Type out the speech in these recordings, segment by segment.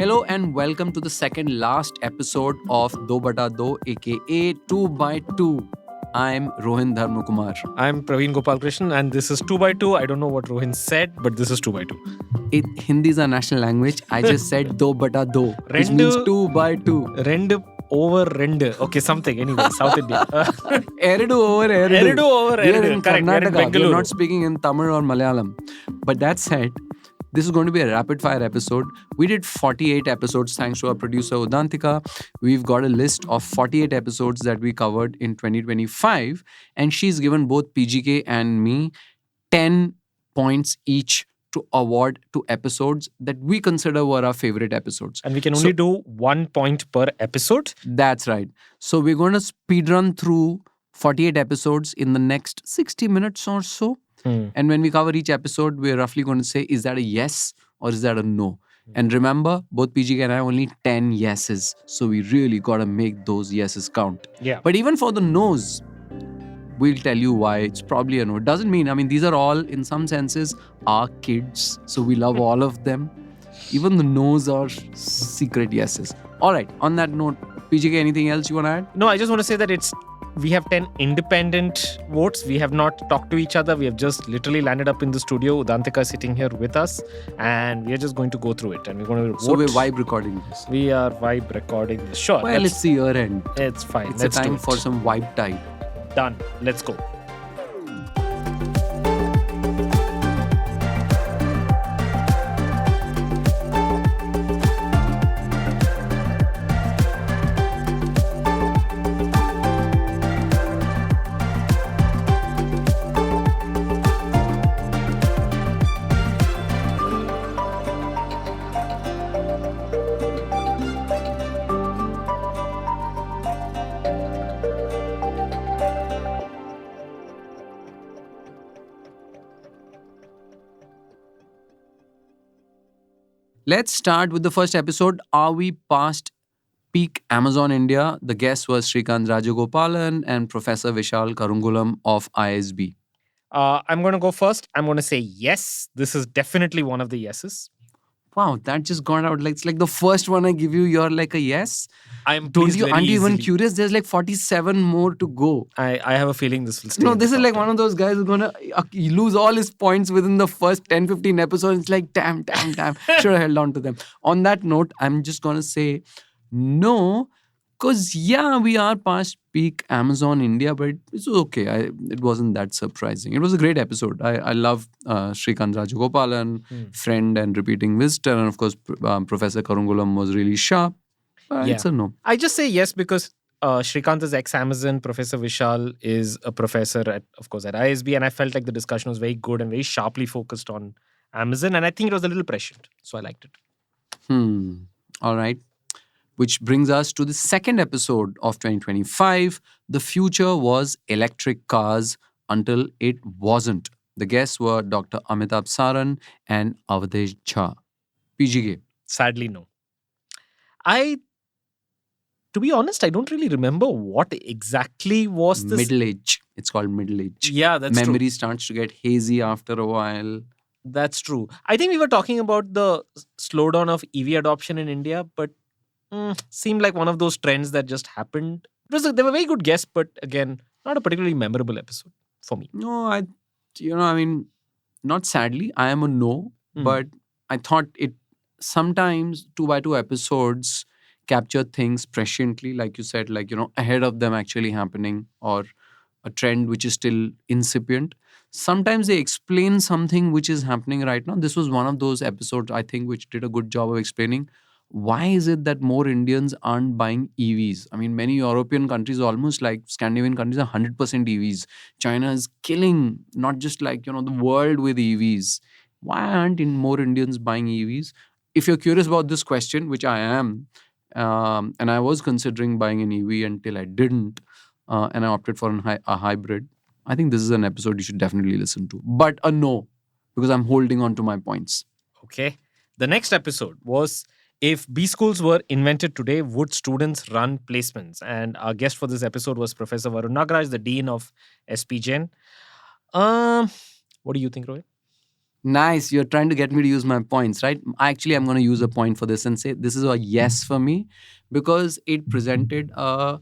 Hello and welcome to the second last episode of Do Bata Do, aka 2 by 2. I'm Rohin Dharmakumar. I'm Praveen Gopalkrishnan and this is 2 by 2. I don't know what Rohin said, but this is 2 by 2. Hindi is our national language. I just said Do Bata Do, which Rendu- means 2 by 2. Rendu over rendu. Okay, something. Anyway, South India. Eridu over Eridu. Eridu over We are Eridu. in Correct. We are in Karnataka. We are Bengaluru. not speaking in Tamil or Malayalam. But that said, this is going to be a rapid fire episode. We did 48 episodes thanks to our producer Udantika. We've got a list of 48 episodes that we covered in 2025. And she's given both PGK and me 10 points each to award to episodes that we consider were our favorite episodes. And we can only do 1 point per episode. That's right. So we're going to speed run through 48 episodes in the next 60 minutes or so. And when we cover each episode, we're roughly going to say, is that a yes or is that a no? And remember, both PGK and I only 10 yeses. So we really got to make those yeses count. Yeah. But even for the no's, we'll tell you why it's probably a no. It doesn't mean, these are all, in some senses, our kids. So we love all of them. Even the no's are secret yeses. All right. On that note, PGK, anything else you want to add? No, I just want to say that we have 10 independent votes. We have not talked to each other. We have just literally landed up in the studio. Udantika is sitting here with us and we are just going to go through it. And we're going to vote. So we're vibe recording this. We are vibe recording this. Sure. Well, it's the year end. It's fine. It's Let's a time do it. for some vibe time. Done. Let's go. Let's start with the first episode. Are we past peak Amazon India? The guest was Shrikant Rajagopalan and Professor Vishal Karungulam of ISB. I'm going to go first. I'm going to say yes. This is definitely one of the yeses. Wow, that just got out. It's like the first one I give you, you're like a yes. I'm Don't pleased you? very Aren't you even easily. curious? There's like 47 more to go. I have a feeling this will stay. No, in this the is top like 10. one of those guys who's gonna lose all his points within the first 10-15 episodes. It's like, damn. Should have held on to them. On that note, I'm just gonna say no, because we are past peak Amazon India, but it's okay. It wasn't that surprising. It was a great episode. I love Shrikant Rajagopalan, friend and repeating visitor, and of course Professor Karungulam was really sharp. It's a no. I just say yes because Shrikant is ex-Amazon. Professor Vishal is a professor at ISB, and I felt like the discussion was very good and very sharply focused on Amazon, and I think it was a little prescient, so I liked it. All right. Which brings us to the second episode of 2025. The future was electric cars until it wasn't. The guests were Dr. Amitabh Saran and Avadesh Jha. PGK. Sadly, no. To be honest, I don't really remember what exactly was this. Middle age. It's called middle age. Yeah, that's Memory true. starts to get hazy after a while. That's true. I think we were talking about the slowdown of EV adoption in India, but seemed like one of those trends that just happened. They were very good guests, but again, not a particularly memorable episode for me. No, not sadly. I am a no, but I thought it sometimes 2 by 2 episodes capture things presciently, like you said, ahead of them actually happening, or a trend which is still incipient. Sometimes they explain something which is happening right now. This was one of those episodes, I think, which did a good job of explaining why is it that more Indians aren't buying EVs. Many European countries, almost like Scandinavian countries, are 100% EVs. China is killing not just the world with EVs. Why aren't more Indians buying EVs? If you're curious about this question, which I am, and I was considering buying an EV until I didn't, and I opted for a hybrid, I think this is an episode you should definitely listen to. But a no, because I'm holding on to my points. Okay. The next episode was, if B-schools were invented today, would students run placements? And our guest for this episode was Professor Varun Nagraj, the Dean of SP Jain. What do you think, Rohit? Nice. You're trying to get me to use my points, right? Actually, I'm going to use a point for this and say this is a yes for me because it presented a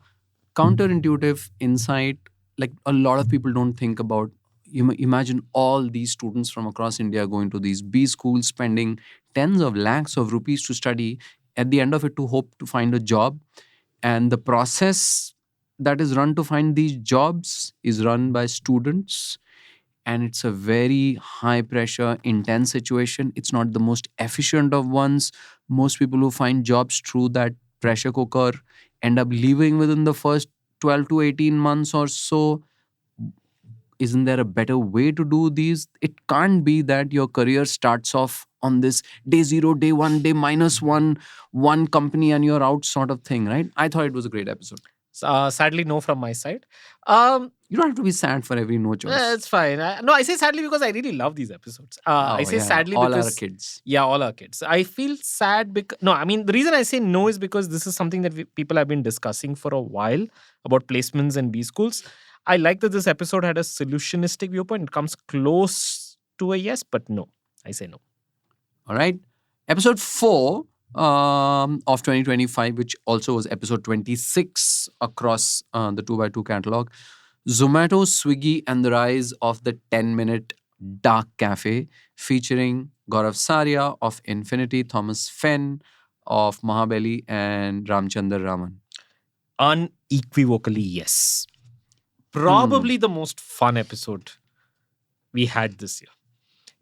counterintuitive insight. Like a lot of people don't think about. Imagine all these students from across India going to these B schools, spending tens of lakhs of rupees to study. At the end of it, to hope to find a job, and the process that is run to find these jobs is run by students, and it's a very high pressure intense situation. It's not the most efficient of ones. Most people who find jobs through that pressure cooker end up leaving within the first 12 to 18 months or so. Isn't there a better way to do these? It can't be that your career starts off on this day zero, day one, day minus one company and you're out sort of thing, right? I thought it was a great episode. Sadly, no from my side. You don't have to be sad for every no choice. It's fine. No, I say sadly because I really love these episodes. I say sadly all because our kids. Yeah, all our kids. I feel sad because no, I mean the reason I say no is because this is something that people have been discussing for a while about placements and B schools. I like that this episode had a solutionistic viewpoint. It comes close to a yes, but no. I say no. All right. Episode 4 of 2025, which also was episode 26 across the 2x2 catalog. Zomato, Swiggy, and the rise of the 10-minute dark cafe, featuring Gaurav Saria of Infinity, Thomas Fenn of Mahabali, and Ramchandar Raman. Unequivocally, yes. Probably the most fun episode we had this year.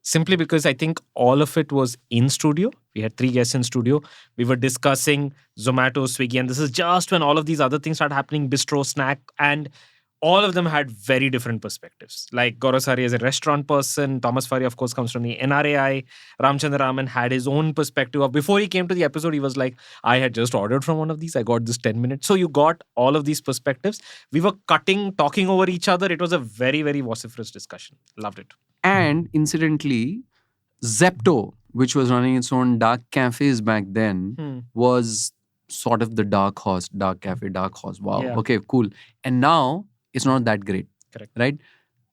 Simply because I think all of it was in studio. We had 3 guests in studio. We were discussing Zomato, Swiggy, and this is just when all of these other things started happening, bistro, snack, and all of them had very different perspectives. Like Gaurav Sari is a restaurant person. Thomas Fari, of course, comes from the NRAI. Ramchandra Raman had his own perspective. Before he came to the episode, he was like, I had just ordered from one of these. I got this 10 minutes. So you got all of these perspectives. We were talking over each other. It was a very, very vociferous discussion. Loved it. And incidentally, Zepto, which was running its own dark cafes back then, was sort of the dark horse, dark cafe, dark horse. Wow. Yeah. Okay, cool. And now it's not that great. Correct. Right?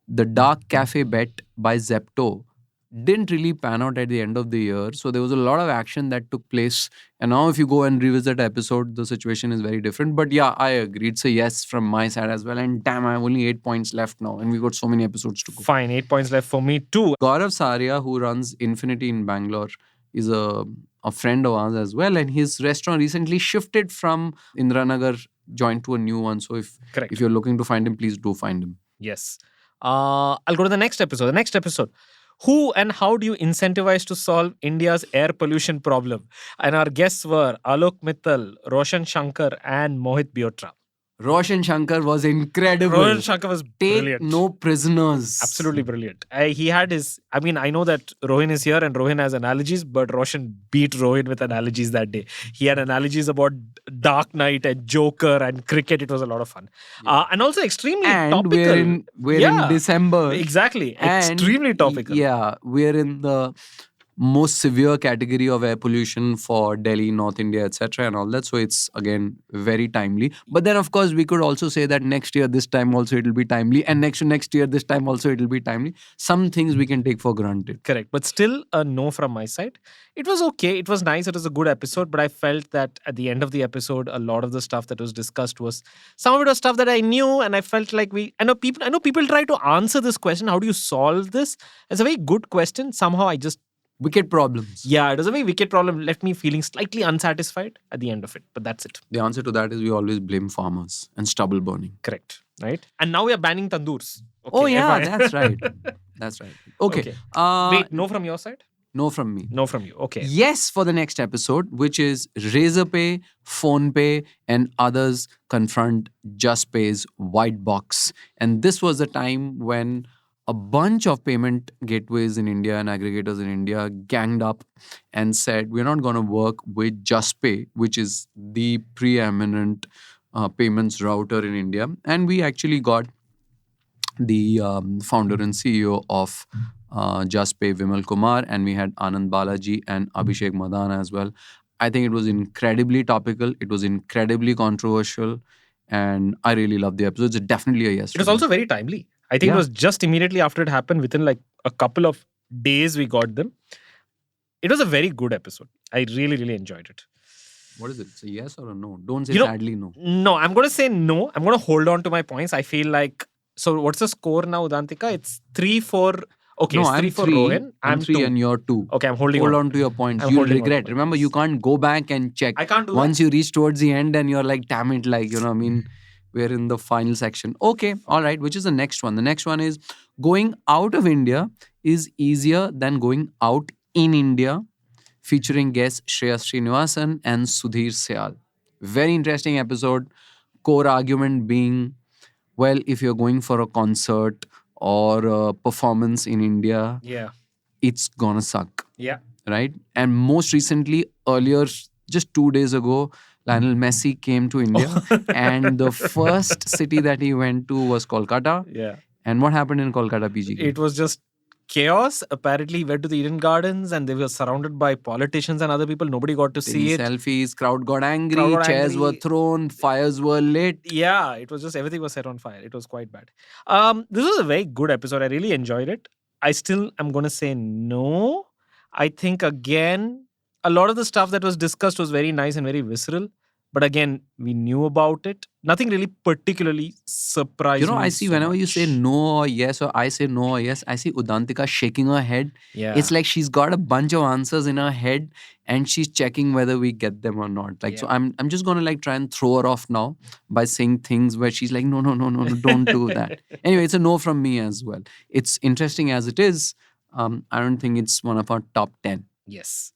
The dark cafe bet by Zepto didn't really pan out at the end of the year. So there was a lot of action that took place. And now if you go and revisit the episode, the situation is very different. But yeah, I agree. It's a yes from my side as well. And damn, I have only 8 points left now. And we've got so many episodes to go. Fine, 8 points left for me too. Gaurav Saria, who runs Infinity in Bangalore, is a friend of ours as well. And his restaurant recently shifted from Indranagar, joined to a new one. So if you're looking to find him, please do find him. Yes. I'll go to the next episode. The next episode. Who and how do you incentivize to solve India's air pollution problem? And our guests were Alok Mittal, Roshan Shankar, and Mohit Biotra. Roshan Shankar was incredible. Roshan Shankar was brilliant. Take no prisoners. Absolutely brilliant. He had his... I mean, I know that Rohin is here and Rohin has analogies, but Roshan beat Rohin with analogies that day. He had analogies about Dark Knight and Joker and cricket. It was a lot of fun. Yeah. And also extremely topical. We're in December. Exactly. Extremely topical. Yeah, we're in the most severe category of air pollution for Delhi, North India, etc. and all that. So it's again very timely. But then of course we could also say that next year this time also it'll be timely, and next year this time also it'll be timely. Some things we can take for granted. Correct. But still a no from my side. It was okay. It was nice. It was a good episode. But I felt that at the end of the episode, a lot of the stuff that was discussed was, some of it was stuff that I knew, and I felt like I know people try to answer this question. How do you solve this? It's a very good question. Somehow I just... Wicked problems. Yeah, it was a very wicked problem. Left me feeling slightly unsatisfied at the end of it. But that's it. The answer to that is we always blame farmers and stubble burning. Correct. Right? And now we are banning tandoors. Okay, oh yeah, that's right. That's right. Okay. Wait, no from your side? No from me. No from you. Okay. Yes for the next episode, which is Razorpay, PhonePe, and others confront JustPay's white box. And this was the time when a bunch of payment gateways in India and aggregators in India ganged up and said, we're not going to work with JustPay, which is the preeminent payments router in India. And we actually got the founder and CEO of JustPay, Vimal Kumar, and we had Anand Balaji and Abhishek Madana as well. I think it was incredibly topical. It was incredibly controversial. And I really loved the episode. It's definitely a yes. It was also very timely. I think it was just immediately after it happened, within like a couple of days we got them. It was a very good episode. I really, really enjoyed it. What is it? It's a yes or a no? Don't say You know, sadly no. No, I'm going to say no. I'm going to hold on to my points. I feel like, so what's the score now, Udantika? It's 3-4. Okay, No, it's I'm 3 for three. Rohin. I'm I'm three 2. and you're 2. Okay, I'm holding Hold on. on to your points. I'm You'll holding on to regret. my Remember, you points. can't go back and check. I can't do Once that. you reach towards the end and you're like, damn it, like, I mean, we're in the final section. Okay, all right. Which is the next one? The next one is going out of India is easier than going out in India, featuring guests Shreya Srinivasan and Sudhir Syal. Very interesting episode. Core argument being, well, if you're going for a concert or a performance in India, Yeah. it's gonna suck, Yeah. right? And most recently, earlier, just 2 days ago, Lionel Messi came to India, and the first city that he went to was Kolkata. Yeah. And what happened in Kolkata, PGK? It was just chaos. Apparently, he went to the Eden Gardens and they were surrounded by politicians and other people. Nobody got to see it. Selfies, crowd got angry, Crowd got chairs were angry. thrown, fires were lit. Yeah, it was just everything was set on fire. It was quite bad. This was a very good episode. I really enjoyed it. I still am going to say no. I think again, a lot of the stuff that was discussed was very nice and very visceral. But again, we knew about it. Nothing really particularly surprised You know, me I see so whenever you much. say no or yes, or I say no or yes, I see Udantika shaking her head. Yeah. It's like she's got a bunch of answers in her head and she's checking whether we get them or not. Like, so Yeah. I'm just gonna like try and throw her off now by saying things where she's like, no, don't do that. Anyway, it's a no from me as well. It's interesting as it is. I don't think it's one of our top 10. Yes.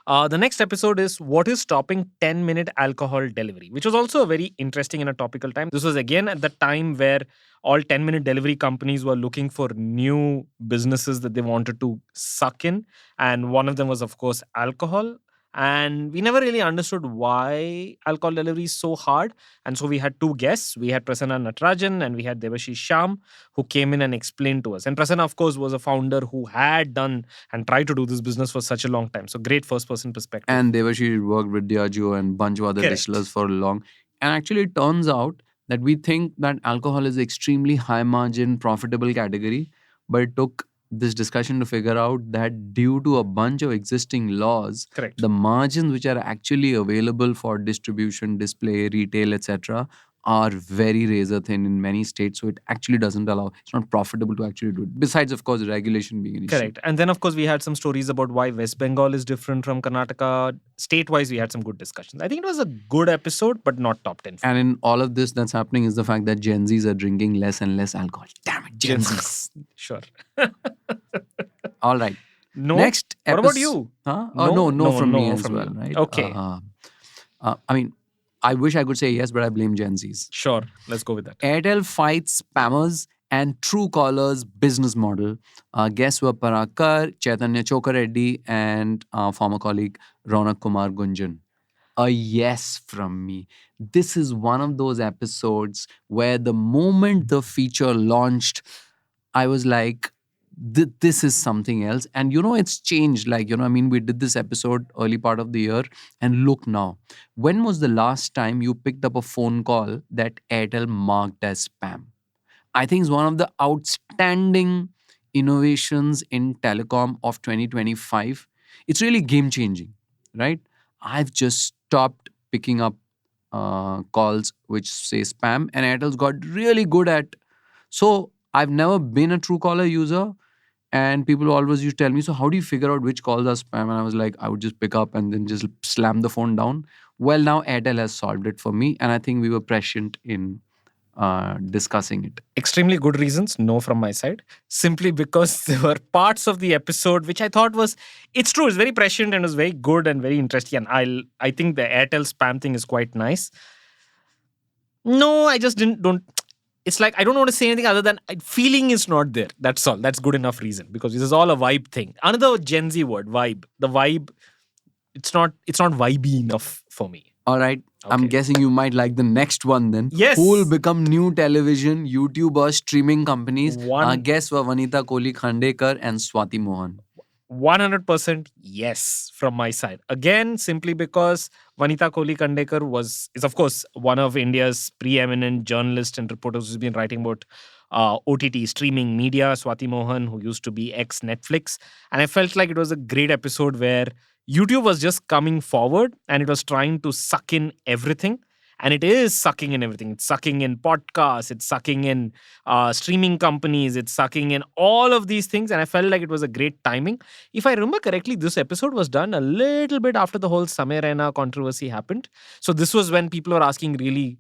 The next episode is what is stopping 10-minute alcohol delivery, which was also a very interesting and a topical time. This was again at the time where all 10-minute delivery companies were looking for new businesses that they wanted to suck in. And one of them was, of course, alcohol. And we never really understood why alcohol delivery is so hard. And so we had two guests. We had Prasanna Natarajan and we had Devashish Sham, who came in and explained to us. And Prasanna, of course, was a founder who had done and tried to do this business for such a long time. So great first person perspective. And Devashi worked with Diageo and bunch of other Correct. distillers for long. And actually, it turns out that we think that alcohol is extremely high margin, profitable category, but it took this discussion to figure out that due to a bunch of existing laws, Correct. the margins which are actually available for distribution, display, retail, etc., are very razor thin in many states. So it actually doesn't allow, it's not profitable to actually do it. Besides, of course, regulation being an issue. Correct. And then, of course, we had some stories about why West Bengal is different from Karnataka. State-wise, we had some good discussions. I think it was a good episode, but not top 10. And in all of this that's happening is the fact that Gen Zs are drinking less and less alcohol. Damn it, Gen Zs. Sure. All right. No. Next What about you? Huh? Oh, no from me as well, you. right? Okay. I mean, I wish I could say yes, but I blame Gen Zs. Sure. Let's go with that. Airtel fights spammers and Truecaller's business model. Guests were Parakar, Chaitanya Chokareddy, and former colleague Ronak Kumar Gunjan. A yes from me. This is one of those episodes where the moment the feature launched, I was like, this is something else. And it's changed. Like, I mean, we did this episode early part of the year, and look now. When was the last time you picked up a phone call that Airtel marked as spam? I think it's one of the outstanding innovations in telecom of 2025. It's really game changing, right? I've just stopped picking up calls which say spam, and Airtel's got really good at. So I've never been a Truecaller user, and people always used to tell me, so how do you figure out which calls are spam? And I was like, I would just pick up and then just slam the phone down. Well, now Airtel has solved it for me, and I think we were prescient in discussing it. Extremely good reasons, no from my side. Simply because there were parts of the episode which I thought was, it's true, it's very prescient and it was very good and very interesting. And I think the Airtel spam thing is quite nice. No, I just don't. It's like, I don't want to say anything other than feeling is not there. That's all. That's good enough reason, because this is all a vibe thing. Another Gen Z word, vibe. The vibe, it's not vibey enough for me. All right. Okay. I'm guessing you might like the next one then. Yes. Who will become new television, YouTuber, streaming companies? One- Guests were Vanita Kohli Khandekar and Swati Mohan. 100% yes from my side. Again, simply because Vanita Kohli Khandekar is of course one of India's preeminent journalists and reporters who's been writing about OTT streaming media, Swati Mohan, who used to be ex Netflix. And I felt like it was a great episode where YouTube was just coming forward and it was trying to suck in everything. And it is sucking in everything. It's sucking in podcasts, it's sucking in streaming companies, it's sucking in all of these things. And I felt like it was a great timing. If I remember correctly, this episode was done a little bit after the whole Samir Raina controversy happened. So this was when people were asking really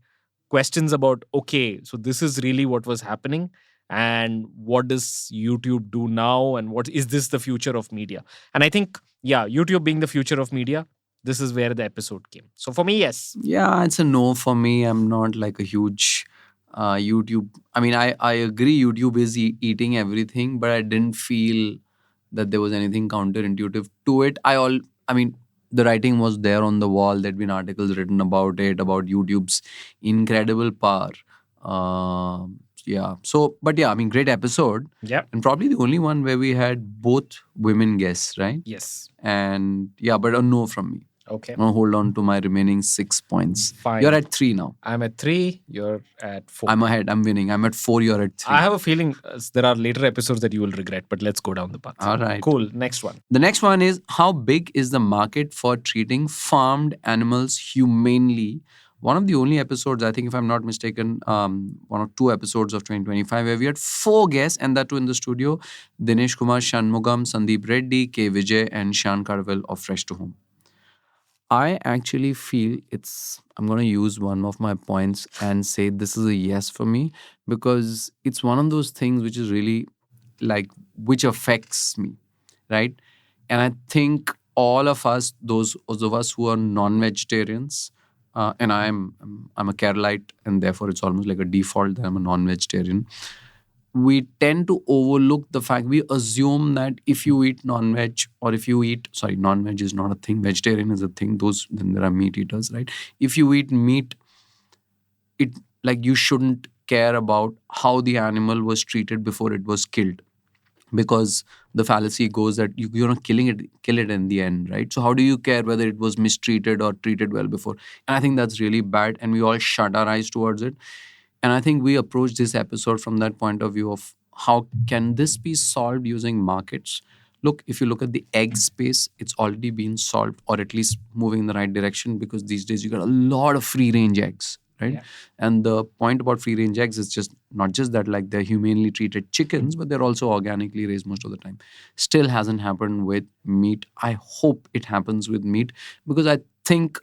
questions about, okay, so this is really what was happening. And what does YouTube do now? And what is this the future of media? And I think, yeah, YouTube being the future of media, this is where the episode came. So for me, yes. Yeah, it's a no for me. I'm not like a huge YouTube. I mean, I agree YouTube is eating everything, but I didn't feel that there was anything counterintuitive to it. I mean, the writing was there on the wall. There'd been articles written about it, about YouTube's incredible power. Yeah. So, but yeah, I mean, great episode. Yeah. And probably the only one where we had both women guests, right? Yes. And yeah, but a no from me. Okay. I'm gonna hold on to my remaining 6 points. Fine. You're at 3 now. I'm at 3. You're at 4. I'm ahead. I'm winning. I'm at 4. You're at 3. I have a feeling there are later episodes that you will regret, but let's go down the path. All right. Cool. Next one. The next one is, how big is the market for treating farmed animals humanely? One of the only episodes, I think, if I'm not mistaken, one or two episodes of 2025, where we had 4 guests, and that too in the studio: Dinesh Kumar Shanmugam, Sandeep Reddy, K. Vijay, and Shan Karwal of Fresh to Home. I actually feel I'm going to use one of my points and say this is a yes for me, because it's one of those things which is really like, which affects me, right? And I think all of us, those of us who are non-vegetarians, and I'm a Keralite, and therefore it's almost like a default that I'm a non-vegetarian. We tend to overlook the fact, we assume that if you eat non-veg, or if you eat, sorry, non-veg is not a thing, vegetarian is a thing, then there are meat eaters, right? If you eat meat, it, like, you shouldn't care about how the animal was treated before it was killed, because the fallacy goes that you're not kill it in the end, right? So how do you care whether it was mistreated or treated well before? And I think that's really bad, and we all shut our eyes towards it. And I think we approach this episode from that point of view of, how can this be solved using markets? Look, if you look at the egg space, it's already been solved, or at least moving in the right direction, because these days you got a lot of free range eggs, right? Yeah. And the point about free range eggs is just not just that, like, they're humanely treated chickens, but they're also organically raised most of the time. Still hasn't happened with meat. I hope it happens with meat, because I think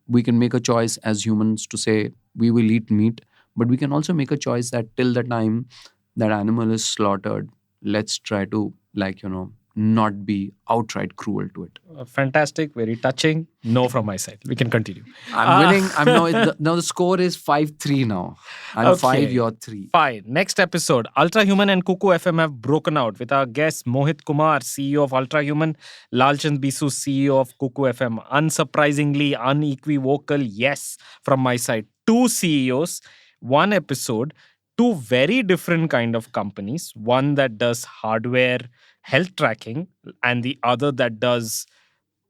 we can make a choice as humans to say we will eat meat, but we can also make a choice that till the time that animal is slaughtered, let's try to, not be outright cruel to it. Fantastic. Very touching. No from my side. We can continue. I'm winning. Now the score is 5-3 now. I'm Okay. 5, you're 3. Fine. Next episode, Ultra Human and Cuckoo FM have broken out with our guest Mohit Kumar, CEO of Ultra Human, Lalchand Bisu, CEO of Cuckoo FM. Unsurprisingly, unequivocal yes from my side. 2 CEOs, 1 episode, 2 very different kind of companies. One that does hardware health tracking, and the other that does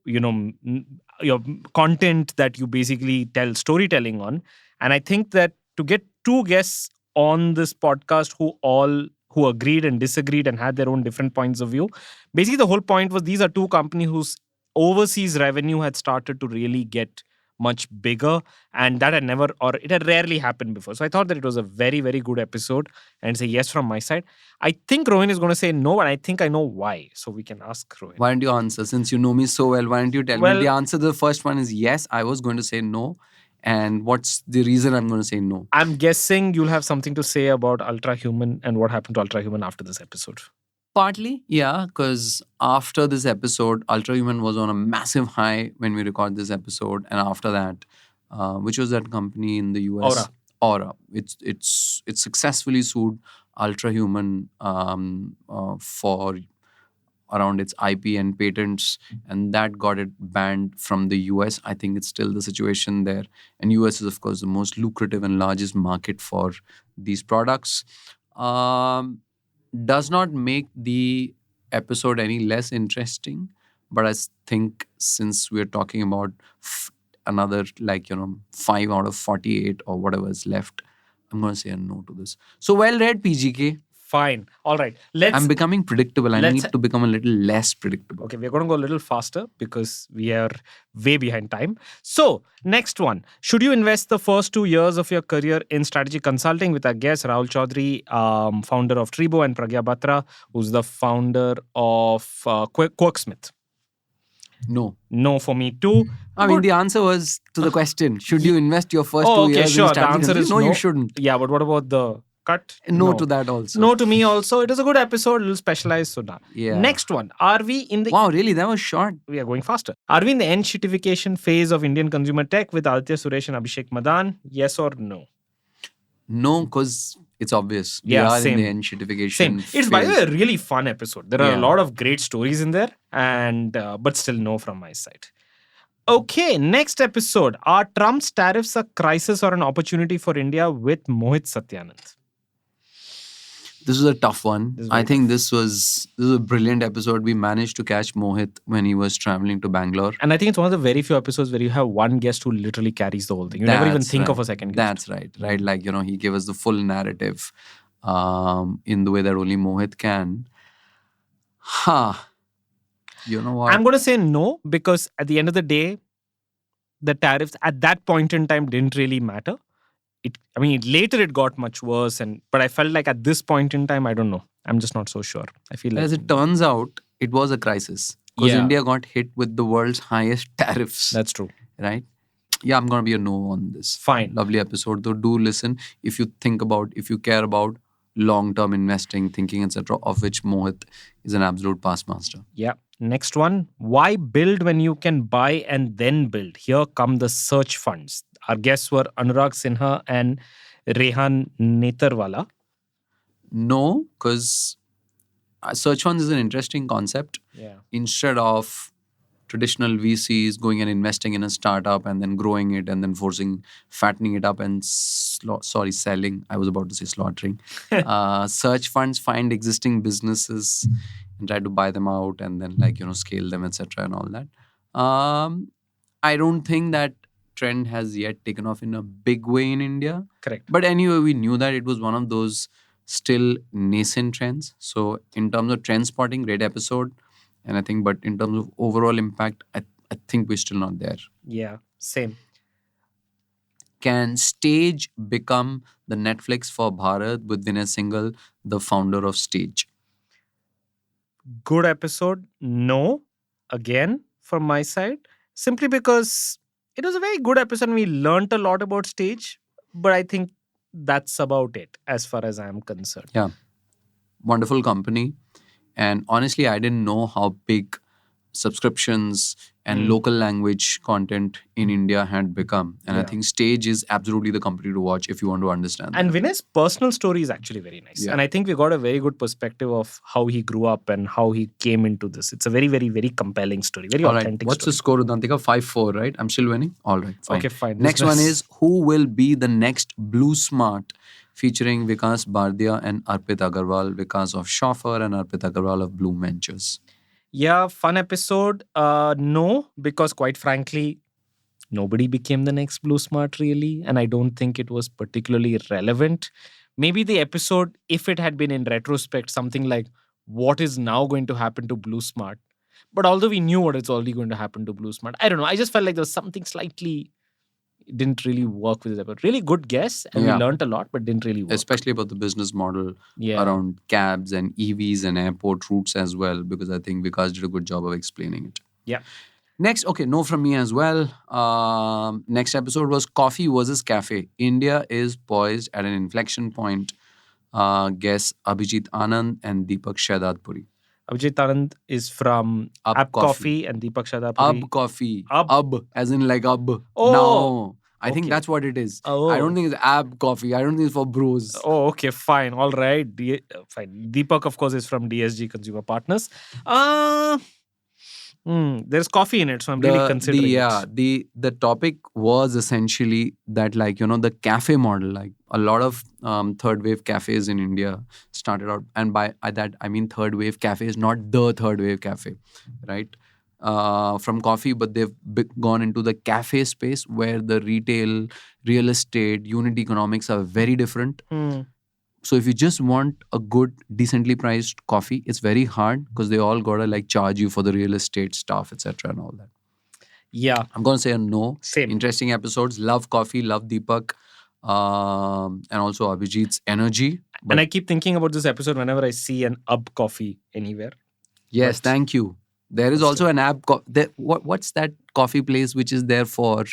your content that you basically tell storytelling on. And I think that to get 2 guests on this podcast who agreed and disagreed and had their own different points of view, basically the whole point was, these are 2 companies whose overseas revenue had started to really get much bigger, and that it had rarely happened before. So I thought that it was a very, very good episode, and it's a yes from my side. I think Rohin is going to say no, and I think I know why. So we can ask Rohin. Why don't you answer? Since you know me so well, why don't you tell me? The answer to the first one is yes. I was going to say no. And what's the reason I'm going to say no? I'm guessing you'll have something to say about Ultra Human and what happened to Ultra Human after this episode. Partly, yeah, because after this episode, Ultra Human was on a massive high when we record this episode, and after that, which was that company in the US? Aura. It's successfully sued Ultra Human for around its IP and patents, and that got it banned from the US. I think it's still the situation there, and US is of course the most lucrative and largest market for these products. Does not make the episode any less interesting, but I think since we're talking about another 5 out of 48 or whatever is left, I'm going to say a no to this. So well read, PGK. Fine. All right. I'm becoming predictable. I let's- need to become a little less predictable. Okay, we're going to go a little faster because we are way behind time. So, next one. Should you invest the first 2 years of your career in strategy consulting with our guest Rahul Chaudhary, founder of Tribo, and Pragya Batra, who's the founder of Quirksmith? No. No for me too. I mean, the answer was to the question. Should you invest your first 2 okay, years sure. in strategy The answer consulting? is No, you shouldn't. Yeah, but what about the cut? No to that also. No to me also. It was a good episode, a little specialized. So now, Yeah. next one. Are we in the... Wow, really? That was short. We are going faster. Are we in the end-shitification phase of Indian consumer tech with Aditya Suresh and Abhishek Madan? Yes or no? No, because it's obvious. We Yeah, are same. in the end shitification Same. It's, by the way, phase. a really fun episode. There are a Yeah. lot of great stories in there, and but still no from my side. Okay, next episode. Are Trump's tariffs a crisis or an opportunity for India with Mohit Satyanand? This is a tough one. This is I very think this was a brilliant episode. We managed to catch Mohit when he was traveling to Bangalore. And I think it's one of the very few episodes where you have one guest who literally carries the whole thing. You never even That's think of right. a second guest. That's right. Right. Like, he gave us the full narrative in the way that only Mohit can. You know what? I'm going to say no, because at the end of the day, the tariffs at that point in time didn't really matter. Later it got much worse, but I felt like at this point in time, I don't know. I'm just not so sure. I feel like... As it turns out, it was a crisis. Because Yeah. India got hit with the world's highest tariffs. That's true. Right? Yeah, I'm going to be a no on this. Fine. Lovely episode. Though do listen if you care about long-term investing, thinking, etc., of which Mohit is an absolute past master. Yeah. Next one. Why build when you can buy and then build? Here come the search funds. Our guests were Anurag Sinha and Rehan Netarwala. No, because search funds is an interesting concept. Yeah. Instead of traditional VCs going and investing in a startup and then growing it and then fattening it up and selling. I was about to say slaughtering. Search funds find existing businesses and try to buy them out and then scale them, etc. and all that. I don't think that trend has yet taken off in a big way in India. Correct. But anyway, we knew that it was one of those still nascent trends. So in terms of trend spotting, great episode. And I think, but in terms of overall impact, I think we're still not there. Yeah, same. Can Stage become the Netflix for Bharat with Vinay Singhal, the founder of Stage? Good episode. No, again, from my side. Simply because it was a very good episode and we learnt a lot about Stage. But I think that's about it as far as I'm concerned. Yeah. Wonderful company. And honestly, I didn't know how big subscriptions and local language content in India had become. And I think Stage is absolutely the company to watch if you want to understand And that. Vinay's personal story is actually very nice. Yeah. And I think we got a very good perspective of how he grew up and how he came into this. It's a very, very, very compelling story. Very All right. authentic What's the story. score, Dantika? 5-4, right? I'm still winning? All right. Fine. Okay, fine. Next one is, who will be the next Blue Smart, featuring Vikas Bardia and Arpit Agarwal, Vikas of Shoffer and Arpit Agarwal of Bloom Ventures. Yeah, fun episode. No, because quite frankly, nobody became the next Blue Smart really. And I don't think it was particularly relevant. Maybe the episode, if it had been in retrospect, something like what is now going to happen to Blue Smart. But although we knew what is already going to happen to Blue Smart, I don't know. I just felt like there was something slightly... didn't really work with it. But really good guess. And we learned a lot, but didn't really work. Especially about the business model around cabs and EVs and airport routes as well, because I think Vikas did a good job of explaining it. Yeah. Next, okay, no from me as well. Next episode was Coffee versus Cafe. India is poised at an inflection point. Guess Abhijit Anand and Deepak Shahidadpuri. Abhijit Anand is from Up Coffee and Deepak Shahidadpuri. Up Coffee. Up. As in like Up. Oh. No. I think Okay. that's what it is. Oh. I don't think it's Ab Coffee. I don't think it's for bros. Oh, okay, fine. All right. Fine. Deepak, of course, is from DSG Consumer Partners. There's coffee in it, so I'm really considering it. The topic was essentially that, the cafe model, like a lot of third wave cafes in India started out, and by that I mean third wave cafes, not the third wave cafe, right? from coffee, but they've gone into the cafe space where the retail, real estate, unit economics are very different. So if you just want a good, decently priced coffee, it's very hard because they all gotta like charge you for the real estate stuff, etc., and all that. Yeah. I'm gonna say a no. Same. Interesting episodes. Love coffee. Love Deepak, and also Abhijit's energy. And I keep thinking about this episode whenever I see an UB coffee anywhere. Yes, But- thank you. There is also an app. What's that coffee place which is there for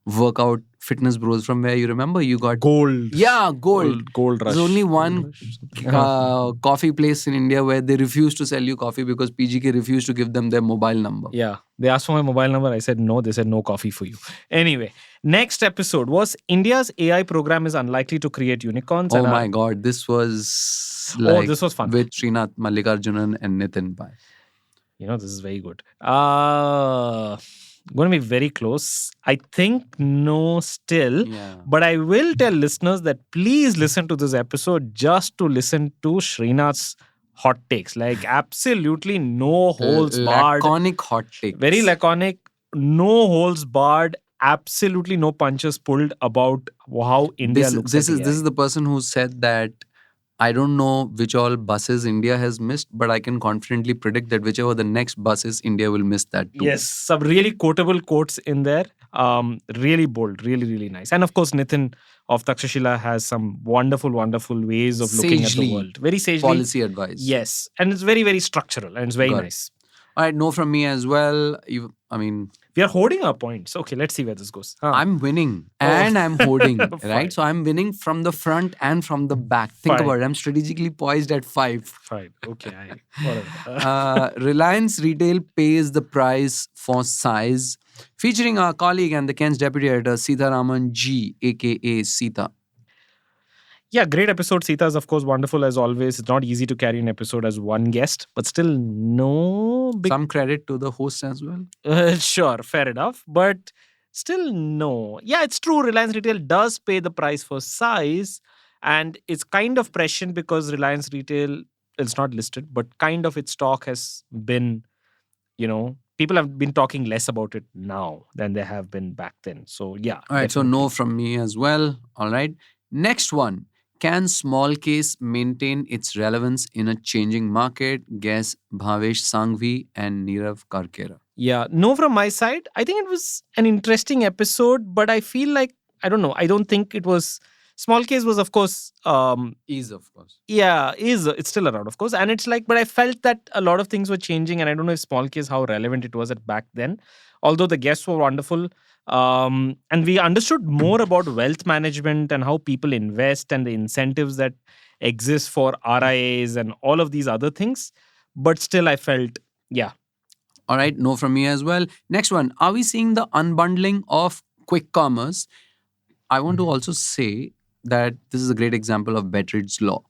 workout fitness bros? From where you remember you got Gold. Yeah, Gold. Gold rush. There's only one Gold Rush. coffee place in India where they refuse to sell you coffee because PGK refused to give them their mobile number. Yeah. They asked for my mobile number. I said no. They said no coffee for you. Anyway, next episode was India's AI program is unlikely to create unicorns. Oh my God, this was like this was fun. with Srinath Mallikarjunan and Nitin Pai. This is very good. Going to be very close. I think no still. Yeah. But I will tell listeners that please listen to this episode just to listen to Srinath's hot takes. Like absolutely no holds barred. Laconic hot takes. Very laconic. No holds barred. Absolutely no punches pulled about how India looks This at is AI. this is the person who said that I don't know which all buses India has missed, but I can confidently predict that whichever the next buses, India will miss that too. Yes, some really quotable quotes in there. Really bold, really, really nice. And of course, Nitin of Takshashila has some wonderful, wonderful ways of looking at the Sagely. world. Very sagely. Policy advice. Yes. And it's very, very structural and it's very Got it. nice. All right, no from me as well. We are holding our points. Okay, let's see where this goes. I'm winning and I'm holding, Fine. right? So I'm winning from the front and from the back. Think Fine. about it. I'm strategically poised at 5. Fine. Okay. Whatever. Reliance Retail pays the price for size, featuring our colleague and the Ken's deputy editor, Sita Raman G, aka Sita. Yeah, great episode. Sita is, of course, wonderful as always. It's not easy to carry an episode as one guest, but still no big... Some credit to the host as well. Sure, fair enough. But still no. Yeah, it's true. Reliance Retail does pay the price for size. And it's kind of prescient because Reliance Retail, it's not listed, but kind of its stock has been, people have been talking less about it now than they have been back then. So, yeah. All right, so no from me as well. All right. Next one. Can small case maintain its relevance in a changing market? Guess Bhavesh Sanghvi and Nirav Karkera. Yeah, no from my side. I think it was an interesting episode, but I feel like, I don't know. I don't think it was... Small case was, of course... Is, of course. Yeah, it's still around, of course. And it's like, but I felt that a lot of things were changing and I don't know if small case, how relevant it was at back then. Although the guests were wonderful. And we understood more about wealth management and how people invest and the incentives that exist for RIAs and all of these other things. But still, I felt, yeah. All right, no from me as well. Next one. Are we seeing the unbundling of quick commerce? I want to also say that this is a great example of Betteridge's law.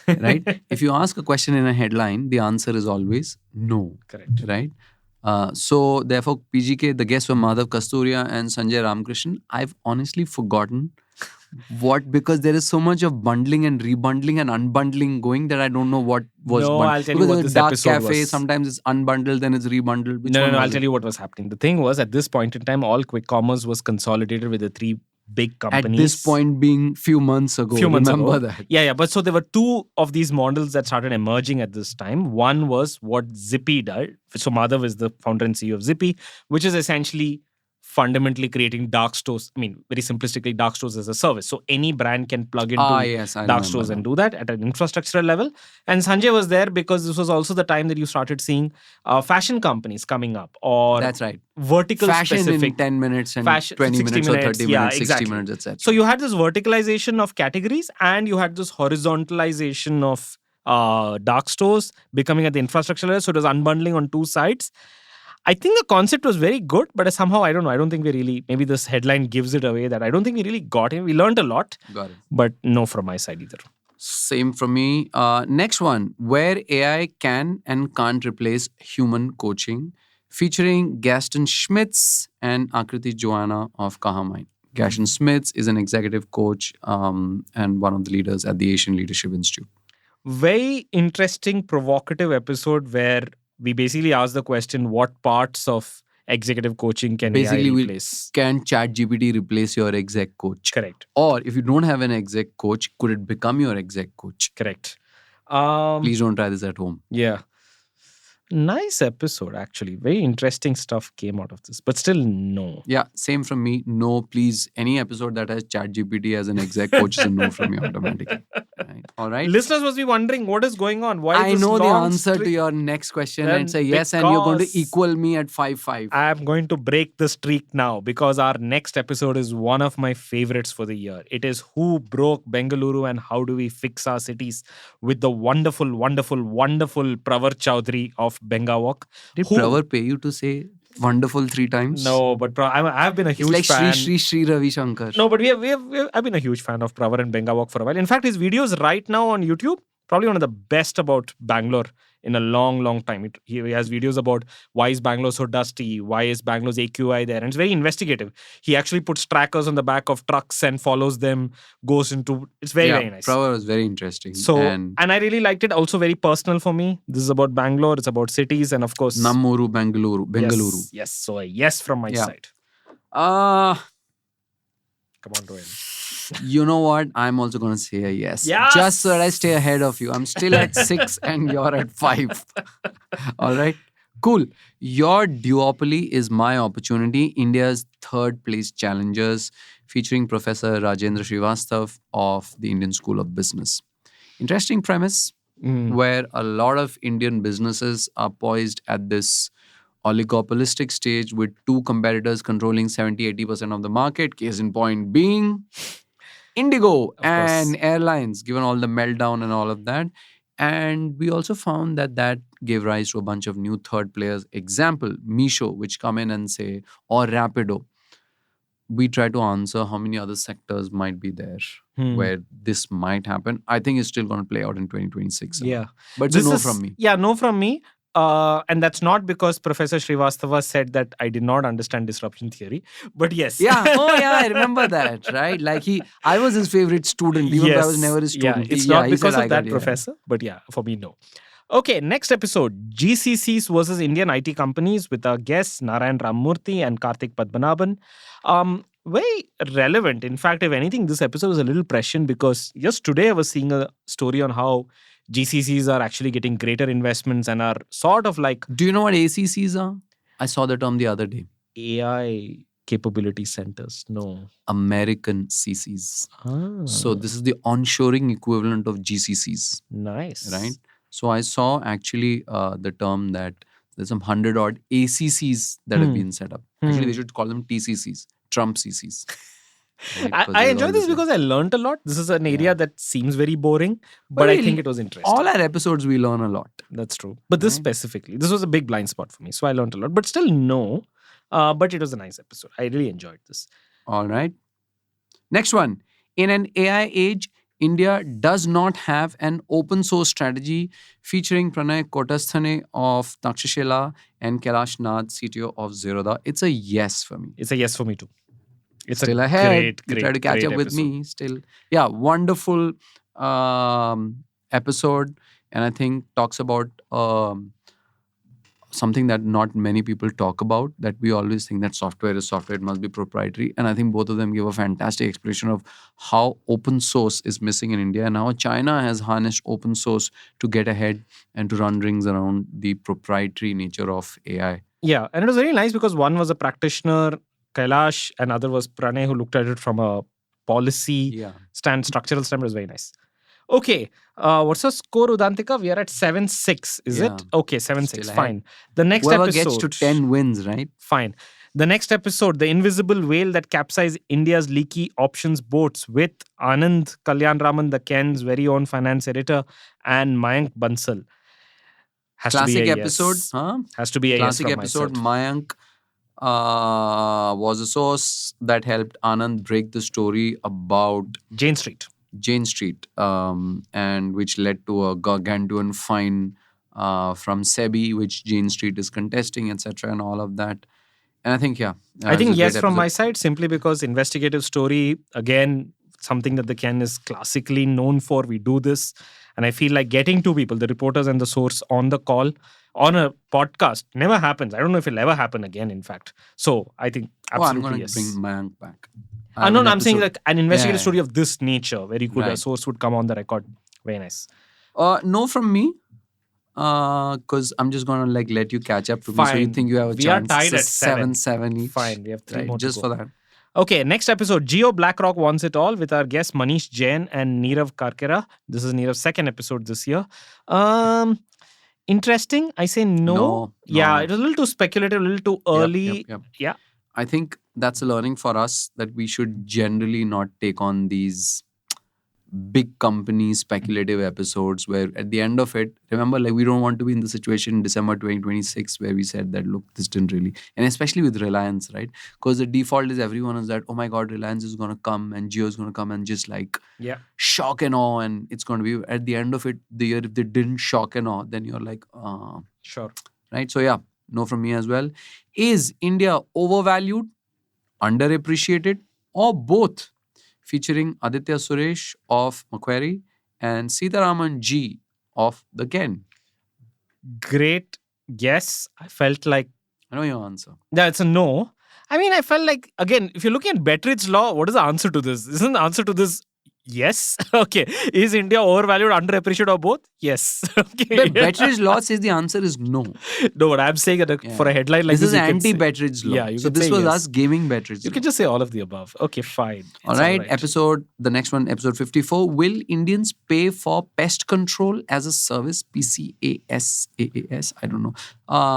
Right? If you ask a question in a headline, the answer is always no. Correct. Right? So therefore, PGK, the guests were Madhav Kasturia and Sanjay Ramakrishnan. I've honestly forgotten because there is so much of bundling and rebundling and unbundling going that I don't know what was No, I'll tell you because what it's this a dark episode cafe, was. sometimes it's unbundled, then it's rebundled. Which No, one I'll was tell it? you what was happening. The thing was, at this point in time, all quick commerce was consolidated with the 3 big companies. At this point being few months ago. Remember that. Yeah. But so there were 2 of these models that started emerging at this time. One was what Zippy did. So Madhav is the founder and CEO of Zippy, which is essentially fundamentally creating dark stores. I mean, very simplistically, dark stores as a service. So any brand can plug into Yes, I dark remember stores and that. do that at an infrastructural level. And Sanjay was there because this was also the time that you started seeing fashion companies coming up or That's right. vertical Fashion specific. in 10 minutes and Fashion- 20 60 minutes or 30 minutes, minutes, yeah, 60 exactly. minutes, etc. So you had this verticalization of categories and you had this horizontalization of dark stores becoming at the infrastructure level. So it was unbundling on 2 sides. I think the concept was very good, but somehow, I don't know. I don't think we really, maybe this headline gives it away that I don't think we really got it. We learned a lot, Got it. but no from my side either. Same from me. Next one, where AI can and can't replace human coaching, featuring Gaston Schmitz and Akriti Joanna of Kahamind. Gaston Schmitz is an executive coach and one of the leaders at the Asian Leadership Institute. Very interesting, provocative episode where we basically asked the question, what parts of executive coaching can Basically, AI we replace? can ChatGPT replace your exec coach? Correct. Or if you don't have an exec coach, could it become your exec coach? Correct. Please don't try this at home. Yeah. Nice episode, actually. Very interesting stuff came out of this, but still, no. Yeah, same from me. No, please. Any episode that has ChatGPT as an exec coach is a no from me automatically. Right. All right. Listeners must be wondering what is going on. Why I this know the long answer streak? to your next question. Then It's a yes, and you're going to because equal me at 5-5. I'm going to break the streak now because our next episode is one of my favorites for the year. It is Who Broke Bengaluru and How Do We Fix Our Cities with the wonderful, wonderful, wonderful Pravar Chowdhury of Bengawak. Did Pravar pay you to say wonderful 3 times? No, but I've been a huge it's like fan. Shri Ravi Shankar. No, but I've been a huge fan of Pravar and Bengawak for a while. In fact, his videos right now on YouTube, probably one of the best about Bangalore in a long, long time. He has videos about why is Bangalore so dusty, why is Bangalore's AQI there, and it's very investigative. He actually puts trackers on the back of trucks and follows them, goes into... It's very, very nice. Pravar was very interesting. So, and I really liked it. Also very personal for me. This is about Bangalore. It's about cities and of course... Nammuru, Bengaluru. Yes. So a yes from my side. Come on, Rohin. You know what? I'm also going to say a yes. Just so that I stay ahead of you. I'm still at 6 and you're at 5. All right. Cool. Your duopoly is my opportunity. India's third place challengers, featuring Professor Rajendra Srivastav of the Indian School of Business. Interesting premise where a lot of Indian businesses are poised at this oligopolistic stage with 2 competitors controlling 70-80% of the market. Case in point being Indigo and airlines, given all the meltdown and all of that. And we also found that gave rise to a bunch of new third players. Example, Meesho, which come in and say, or Rapido. We try to answer how many other sectors might be there where this might happen. I think it's still going to play out in 2026. Yeah. But it's a no from me. Yeah, no from me. And that's not because Professor Srivastava said that I did not understand disruption theory, but yes. Yeah. Oh, yeah. I remember that, right? Like I was his favorite student, even though I was never his student. Yeah, it's not because of that professor, but yeah, for me, no. Okay, next episode, GCCs versus Indian IT companies with our guests Narayan Ramurthy and Karthik Padmanabhan. Very relevant. In fact, if anything, this episode was a little prescient because just today I was seeing a story on how GCCs are actually getting greater investments and are sort of like... Do you know what ACCs are? I saw the term the other day. AI capability centers. No. American CCs. So this is the onshoring equivalent of GCCs. Nice. Right? So I saw actually the term that there's some 100-odd ACCs that have been set up. Actually, they should call them TCCs, Trump CCs. Right? I enjoy this because I learned a lot. This is an area that seems very boring, but I think it was interesting. All our episodes, we learn a lot. That's true. But this specifically, this was a big blind spot for me. So I learned a lot, but still no. But it was a nice episode. I really enjoyed this. All right. Next one. In an AI age, India does not have an open source strategy, featuring Pranay Kotasthane of Takshashila and Kailash Nath, CTO of Zerodha. It's a yes for me. It's a yes for me too. It's still ahead. You try to catch up with me. Still, yeah, wonderful episode, and I think talks about something that not many people talk about, that we always think that software is software, it must be proprietary. And I think both of them give a fantastic explanation of how open source is missing in India and how China has harnessed open source to get ahead and to run rings around the proprietary nature of AI. Yeah, and it was very nice because one was a practitioner, Kailash, and other was Pranay, who looked at it from a policy structural stand. It was very nice. Okay, what's our score, Udantika? We are at 7-6, is it? Okay, 7-6, fine. The next Whoever episode... gets to 10 wins, right? Fine. The next episode, the invisible whale that capsized India's leaky options boats, with Anand Kalyanraman, the Ken's very own finance editor, and Mayank Bansal. Classic episode. Yes. Huh? Has to be a classic yes from episode. Mayank. Mayank was a source that helped Anand break the story about Jane Street, and which led to a gargantuan fine from SEBI, which Jane Street is contesting, etc., and all of that. And I think, I think yes from my side, simply because investigative story, again, something that the Ken is classically known for. We do this, and I feel like getting two people, the reporters and the source, on the call on a podcast. Never happens. I don't know if it'll ever happen again, in fact. So I think Oh, I'm absolutely gonna bring yes. Mayank back. I have No, an no, I'm saying episode. like an Yeah, investigative yeah, story of this nature where you could, a right. source would come on the record. Very nice. No from me. Because I'm just gonna like let you catch up to me. So you Fine. think you have a We are chance? tied It's a at 7. 7-7 each. Fine. We have 3 Right, more to just go. for that. Okay, next episode. Geo BlackRock wants it all with our guests Manish Jain and Neerav Karkera. This is Neerav's second episode this year. Interesting. I say no. No, Yeah, no. it was a little too speculative, a little too early. Yep. Yeah. I think that's a learning for us that we should generally not take on these big company speculative episodes where at the end of it, remember, like we don't want to be in the situation in December 2026 where we said that, look, this didn't really, and especially with Reliance, right? Because the default is everyone is that, oh my God, Reliance is going to come and Jio is going to come and just like Yeah. shock and awe. And it's going to be at the end of it, the year, if they didn't shock and awe, then you're like, Sure. right? So yeah, no from me as well. Is India overvalued, underappreciated, or both? Featuring Aditya Suresh of Macquarie and Sitaraman G of the Ken. Great guess. I felt like, I know your answer. yeah, it's a no. I mean, I felt like, again, if you're looking at Betteridge's law, what is the answer to this? Isn't the answer to this yes? Okay. Is India overvalued, underappreciated, or both? Yes. Okay. But Betteridge law says the answer is no. No, but I'm saying that Yeah. for a headline like This is you can say- anti-Betteridge law. Yeah, you so can this say was yes. us gaming Betteridge You law. can just say all of the above. Okay, fine. All It's right, the next one, episode 54. Will Indians pay for pest control as a service? PCAS, I don't know.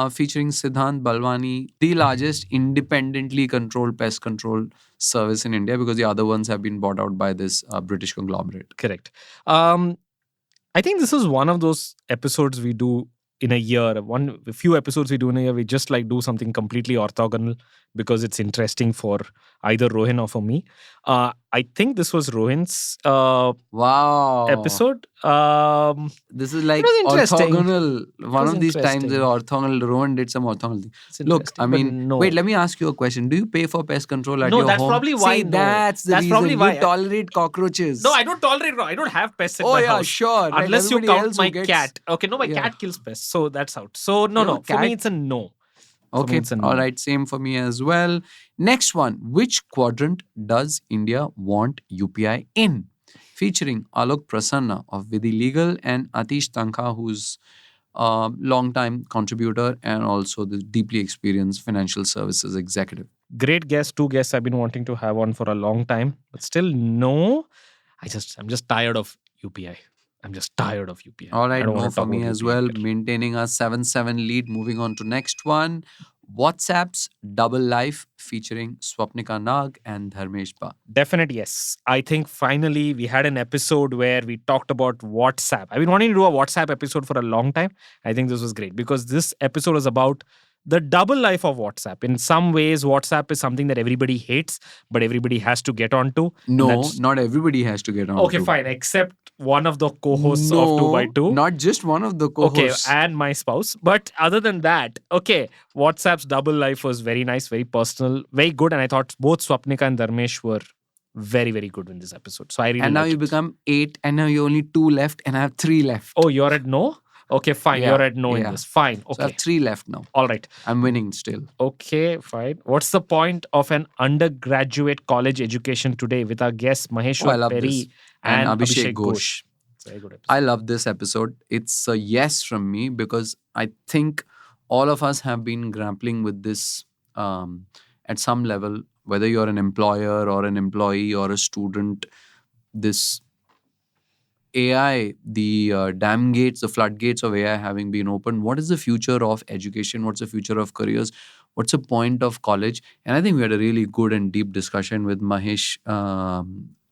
Featuring Siddhant Balwani, the largest independently controlled pest control service in India, because the other ones have been bought out by this British conglomerate. Correct. I think this is one of those episodes we do in a year. A few episodes we do in a year. We just like do something completely orthogonal because it's interesting for either Rohin or for me. I think this was Rohin's Wow. episode. This is like it was interesting. orthogonal. One was of these times, interesting. orthogonal. Rowan did some orthogonal thing. It's Look, I interesting, but mean, no. wait, let me ask you a question. Do you pay for pest control at No, your that's home? probably why See, no. that's the That's reason. probably You why. tolerate cockroaches. No, I don't tolerate. I don't have pests at Oh my yeah, house. sure. Right? Unless you Everybody count else who my gets- cat. Okay, no, my Yeah. cat kills pests, so that's out. So no, No, no. For me, cat- it's a no. For me, Okay, it's a no. all right, same for me as well. Next one, which quadrant does India want UPI in? Featuring Alok Prasanna of Vidhi Legal and Atish Tankha, who's a long-time contributor and also the deeply experienced financial services executive. Great guest. 2 guests I've been wanting to have on for a long time, but still no. I'm just tired of UPI. I'm just tired of UPI. All I right, don't no wanna for talk me about as UPI well. again. Maintaining a 7-7 lead. Moving on to next one. WhatsApp's Double Life featuring Swapnika Nag and Dharmesh Ba. Definite yes. I think finally we had an episode where we talked about WhatsApp. I've been wanting to do a WhatsApp episode for a long time. I think this was great because this episode was about the double life of WhatsApp. In some ways, WhatsApp is something that everybody hates, but everybody has to get onto. And No, that's- not everybody has to get on. Okay, to. fine. Except one of the co-hosts of 2x2. Not just one of the Okay, co-hosts. and my spouse. But other than that, okay, WhatsApp's double life was very nice, very personal, very good. And I thought both Swapnika and Dharmesh were very, very good in this episode. So I really And now liked you it. become 8, and now you only 2 left, and I have 3 left. Oh, you're at no? Okay, fine. Yeah, You're at no in yeah. this. Fine. So I Okay. have 3 left now. All right. I'm winning still. Okay, fine. What's the point of an undergraduate college education today with our guests Oh, I Maheshwar love Perry this. and And Abhishek Abhishek Ghosh? Ghosh. It's a very good episode. I love this episode. It's a yes from me because I think all of us have been grappling with this at some level, whether you're an employer or an employee or a student. This AI, the dam gates, the floodgates of AI having been opened. What is the future of education? What's the future of careers? What's the point of college? And I think we had a really good and deep discussion with Mahesh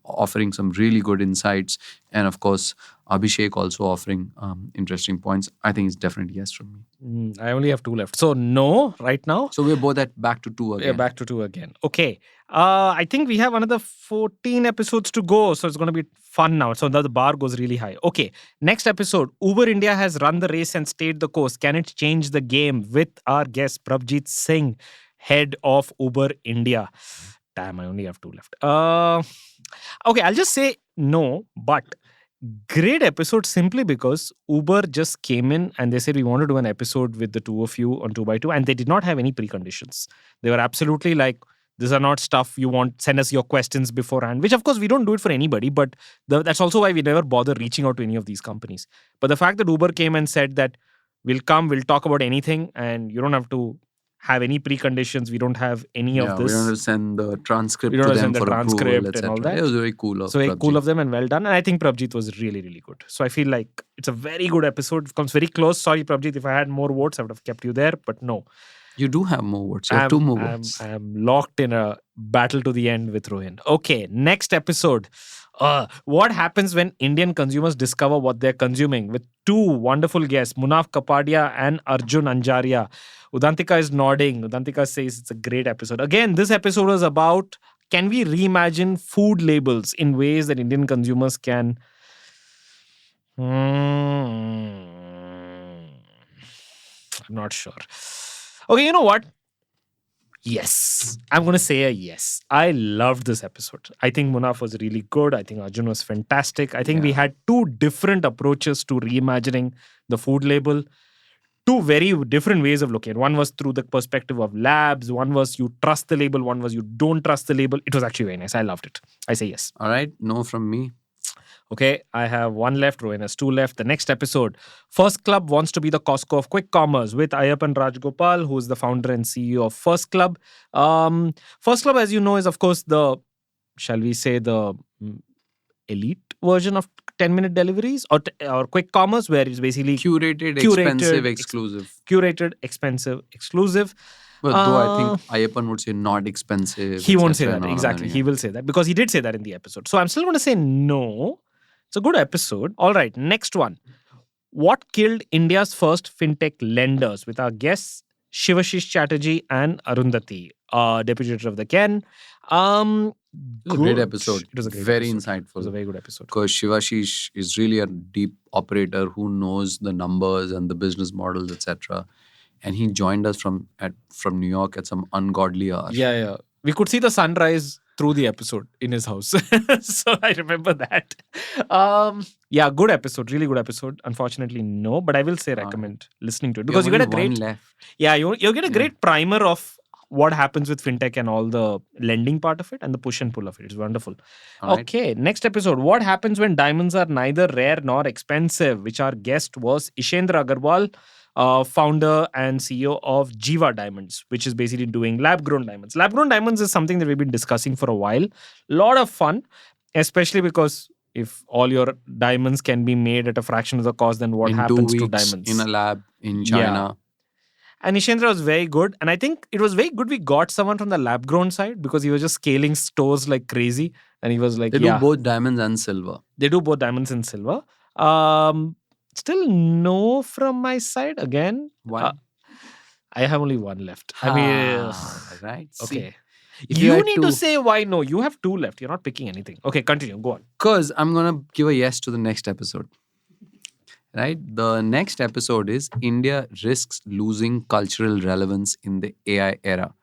offering some really good insights. And of course, Abhishek also offering interesting points. I think it's definitely yes from me. I only have 2 left. So no right now. So we're both at back to 2 again. Yeah, back to 2 again. Okay. I think we have another 14 episodes to go. So it's going to be fun now. So the bar goes really high. Okay. Next episode. Uber India has run the race and stayed the course. Can it change the game? With our guest Prabjit Singh, head of Uber India. Damn, I only have 2 left. Okay, I'll just say no, but great episode simply because Uber just came in and they said, we want to do an episode with the two of you on 2 by 2. And they did not have any preconditions. They were absolutely like, these are not stuff you want, send us your questions beforehand, which of course we don't do it for anybody. But that's also why we never bother reaching out to any of these companies. But the fact that Uber came and said that we'll come, we'll talk about anything, and you don't have to have any preconditions. We don't have any of Yeah, we this. don't have to send the transcript We don't to have to them send the for approval, transcript and all etc. that. It was very cool of So very cool Prabjit. of them and well done. And I think Prabjit was really, really good. So I feel like it's a very good episode. It comes very close. Sorry, Prabjit, if I had more votes, I would have kept you there. But no, You do have more votes. You have two more votes. I'm locked in a battle to the end with Rohin. Okay, next episode. What happens when Indian consumers discover what they're consuming? With two wonderful guests, Munaf Kapadia and Arjun Anjaria. Udantika is nodding. Udantika says it's a great episode. Again, this episode was about, can we reimagine food labels in ways that Indian consumers can... I'm not sure. Okay, you know what? Yes. I'm going to say a yes. I loved this episode. I think Munaf was really good. I think Arjun was fantastic. I think we had two different approaches to reimagining the food label. Two very different ways of looking at it. One was through the perspective of labs. One was you trust the label. One was you don't trust the label. It was actually very nice. I loved it. I say yes. All right. No from me. Okay, I have one left. Rohin has two left. The next episode, First Club wants to be the Costco of quick commerce with Ayappan Rajgopal, who is the founder and CEO of First Club. First Club, as you know, is of course the, shall we say, the elite version of 10-minute deliveries or quick commerce, where it's basically Curated, expensive, exclusive. Curated, expensive, exclusive. But though I think Ayappan would say not expensive. He won't say etc. that. and all Exactly. that, He will say that because he did say that in the episode. So I'm still going to say no. It's a good episode. All right. Next one. What killed India's first fintech lenders? With our guests, Shivashish Chatterjee and Arundhati, Deputy Director of the Ken. It was a great episode. It was a great Very episode. It insightful. was a very good episode. Because Shivashish is really a deep operator who knows the numbers and the business models, etc. And he joined us from New York at some ungodly hour. Yeah. We could see the sunrise through the episode in his house. So I remember that. Yeah, good episode. Really good episode. Unfortunately, no. But I will say recommend listening to it. Because you get a great... left. Yeah, you get a great primer of what happens with fintech and all the lending part of it and the push and pull of it. It's wonderful. All right. Okay, next episode. What happens when diamonds are neither rare nor expensive? Which our guest was Ishendra Agarwal, founder and CEO of Jiva Diamonds, which is basically doing lab-grown diamonds. Lab-grown diamonds is something that we've been discussing for a while. Lot of fun, especially because if all your diamonds can be made at a fraction of the cost, then what in happens 2 to weeks diamonds? in a lab in China. And Ishendra was very good. And I think it was very good we got someone from the lab-grown side because he was just scaling stores like crazy. And he was like, They do both diamonds and silver. They do both diamonds and silver. Still no from my side again. Why? I have only one left. Right. Okay. If You need to say why no. You have two left. You're not picking anything. Okay, continue. Go on. Because I'm going to give a yes to the next episode. Right? The next episode is India risks losing cultural relevance in the AI era.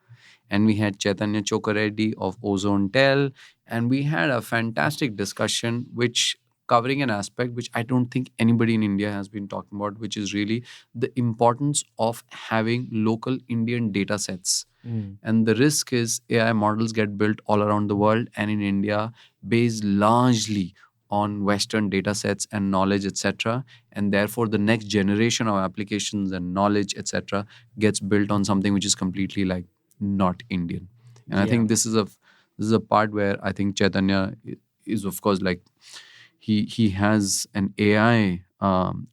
And we had Chaitanya Chokareddy of Ozone Tel. And we had a fantastic discussion which covering an aspect which I don't think anybody in India has been talking about, which is really the importance of having local Indian data sets. And the risk is AI models get built all around the world and in India based largely on Western data sets and knowledge, etc. And therefore, the next generation of applications and knowledge, etc., gets built on something which is completely like not Indian. And I think this is a part where I think Chaitanya is, of course, like he has an AI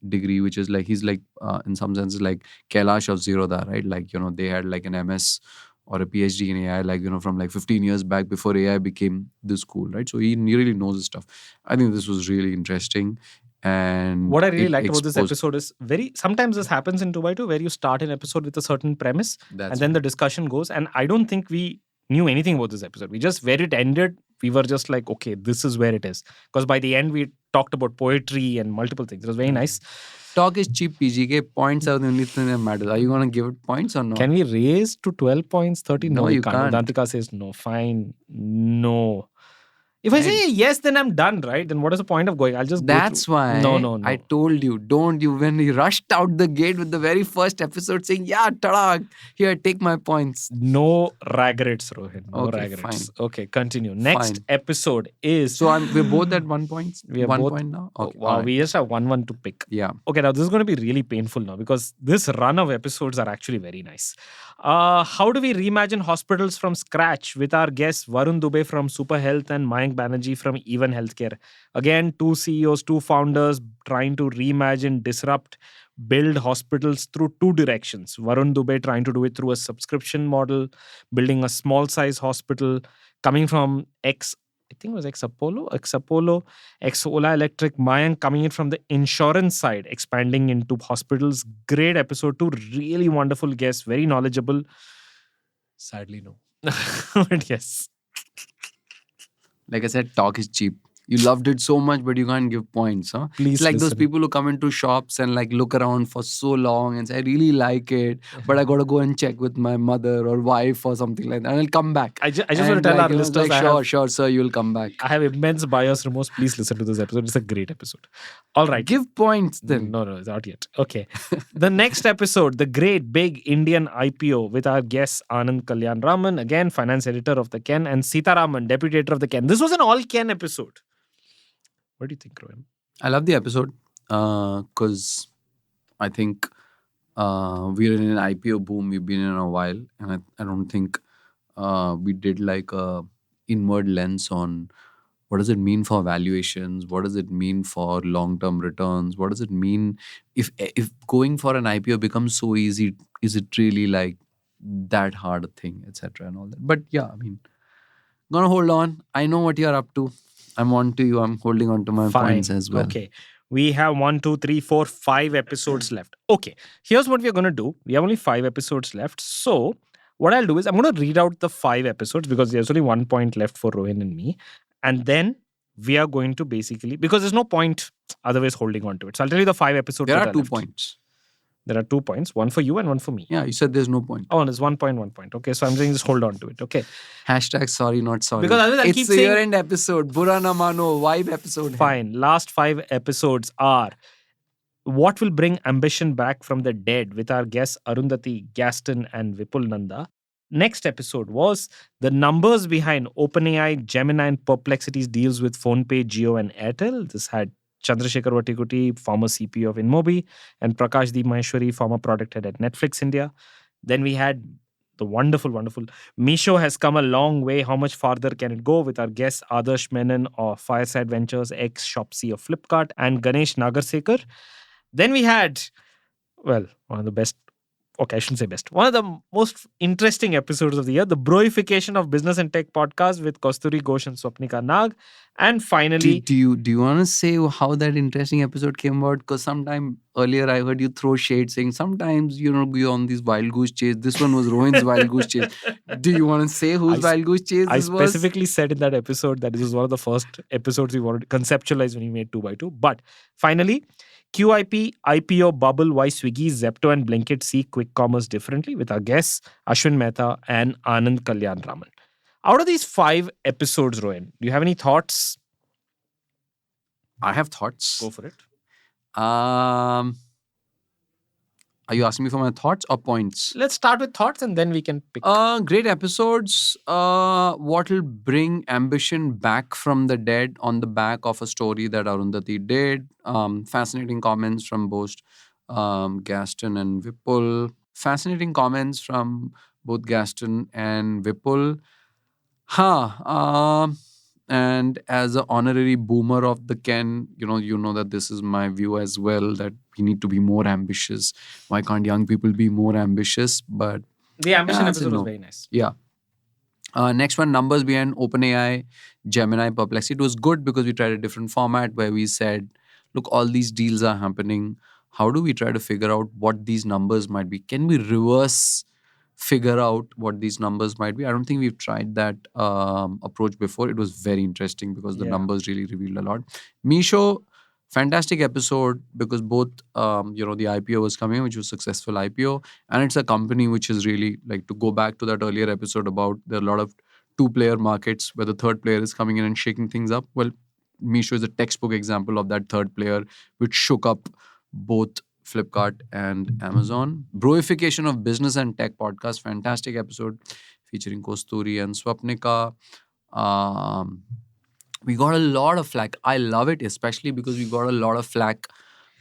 degree, which is like he's like in some senses like Kailash of Zerodha, right? Like they had like an MS or a PhD in AI, like from like 15 years back before AI became this cool, right? So he really knows his stuff. I think this was really interesting. And what I really liked about this episode is sometimes this happens in 2x2 where you start an episode with a certain premise and then the discussion goes. And I don't think we knew anything about this episode. We just, where it ended, we were just like, okay, this is where it is. Because by the end, we talked about poetry and multiple things. It was very nice. Talk is cheap, PGK. Points are the only thing that matters. Are you going to give it points or not? Can we raise to 12 points, 13? No, you can't. Dantika says no. Fine. No. If I Right? say yes, then I'm done, right? Then what is the point of going? I'll just go through. That's No, why no, I no. told you, don't you, when he rushed out the gate with the very first episode saying, yeah, tada, here, take my points. No regrets, Rohin. No Okay, regrets. fine. Okay, continue. Next Fine. episode is. So we're both at 1 point. We are One both. point now. Oh, Okay. wow, All right. we just have one to pick. Yeah. Okay, now this is going to be really painful now because this run of episodes are actually very nice. How do we reimagine hospitals from scratch with our guests Varun Dubey from Super Health and Mayank Banerjee from Even Healthcare? Again, two CEOs, two founders trying to reimagine, disrupt, build hospitals through two directions. Varun Dubey trying to do it through a subscription model, building a small size hospital, coming from I think it was ex-Apollo, ex-Ola Electric, Mayank coming in from the insurance side, expanding into hospitals. Great episode, two really wonderful guests, very knowledgeable. Sadly, no. But yes. Like I said, talk is cheap. You loved it so much, but you can't give points, huh? Please It's like those listen. people who come into shops and like look around for so long and say, I really like it, but I gotta go and check with my mother or wife or something like that. And I'll come back. I just want to tell our It's listeners like, sure, sir, you'll come back. I have immense bias remorse. Please listen to this episode. It's a great episode. All right. Give points then. No, not yet. Okay. The next episode, the great big Indian IPO with our guests Anand Kalyan Raman, again, finance editor of the Ken, and Sita Raman, deputy editor of the Ken. This was an all Ken episode. What do you think, Rohan? I love the episode because I think we're in an IPO boom. We've been in a while, and I don't think we did like a inward lens on what does it mean for valuations, what does it mean for long-term returns, what does it mean if going for an IPO becomes so easy, is it really like that hard a thing, etc. and all that. But yeah, I mean, gonna hold on. I know what you're up to. I'm on to you. I'm holding on to my points as well. Okay. We have 1, 2, 3, 4, 5 episodes left. Okay. Here's what we're going to do. We have only 5 episodes left. So, what I'll do is I'm going to read out the 5 episodes because there's only 1 point left for Rohin and me. And then we are going to basically, because there's no point otherwise holding on to it. So, I'll tell you the 5 episodes. There that are 2 left. points. There are 2 points, one for you and one for me. Yeah, you said there's no point. Oh, and there's 1 point, 1 point. Okay, so I'm saying just hold on to it. Okay. Hashtag sorry, not sorry. Because otherwise I'll it's keep the saying- year-end episode. Bura na mano, vibe episode. hai. Fine. Last 5 episodes are what will bring ambition back from the dead with our guests Arundhati, Gaston, and Vipul Nanda. Next episode was the numbers behind OpenAI, Gemini, and Perplexity's deals with PhonePe, Jio, and Airtel. This had Chandrasekhar Vatikuti, former CPO of Inmobi, and Prakash Deep Maheshwari, former product head at Netflix India. Then we had the wonderful Misho has come a long way. How much farther can it go? With our guests Adarsh Menon of Fireside Ventures, ex-Shopsy of Flipkart, and Ganesh Nagarsekar. Then we had, well, one of the best, okay, I shouldn't say best, one of the most interesting episodes of the year, the Broification of Business and Tech podcast with Kasturi Ghosh and Swapnika Nag. And finally, Do you want to say how that interesting episode came about? Because sometime earlier I heard you throw shade saying sometimes go on these wild goose chase. This one was Rohin's wild goose chase. Do you want to say whose wild goose chase I this was? specifically said in that episode that this was one of the first episodes we wanted to conceptualize when we made 2x2. But finally, QIP, IPO, bubble, why Swiggy, Zepto, and Blinkit see quick commerce differently with our guests Ashwin Mehta and Anand Kalyan Raman. Out of these 5 episodes, Rohin, do you have any thoughts? I have thoughts. Go for it. Are you asking me for my thoughts or points? Let's start with thoughts and then we can pick. Great episodes. What will bring ambition back from the dead on the back of a story that Arundhati did. Fascinating comments from both Gaston and Vipul. Fascinating comments from both Gaston and Vipul. And as an honorary boomer of the Ken, you know that this is my view as well, that we need to be more ambitious. Why can't young people be more ambitious? But the ambition yeah, episode no. was very nice. Yeah. Next one, numbers behind OpenAI, Gemini, Perplexity. It was good because we tried a different format where we said, look, all these deals are happening. How do we try to figure out what these numbers might be? Can we reverse figure out what these numbers might be? I don't think we've tried that approach before. It was very interesting because the Yeah. numbers really revealed a lot. Misho, fantastic episode because both, the IPO was coming, which was successful IPO. And it's a company which is really, like, to go back to that earlier episode about there are a lot of two-player markets where the third player is coming in and shaking things up. Well, Meesho is a textbook example of that third player, which shook up both Flipkart and Amazon. Broification of Business and Tech podcast, fantastic episode featuring Kosturi and Swapnika. Um, we got a lot of flack. I love it, especially because we got a lot of flack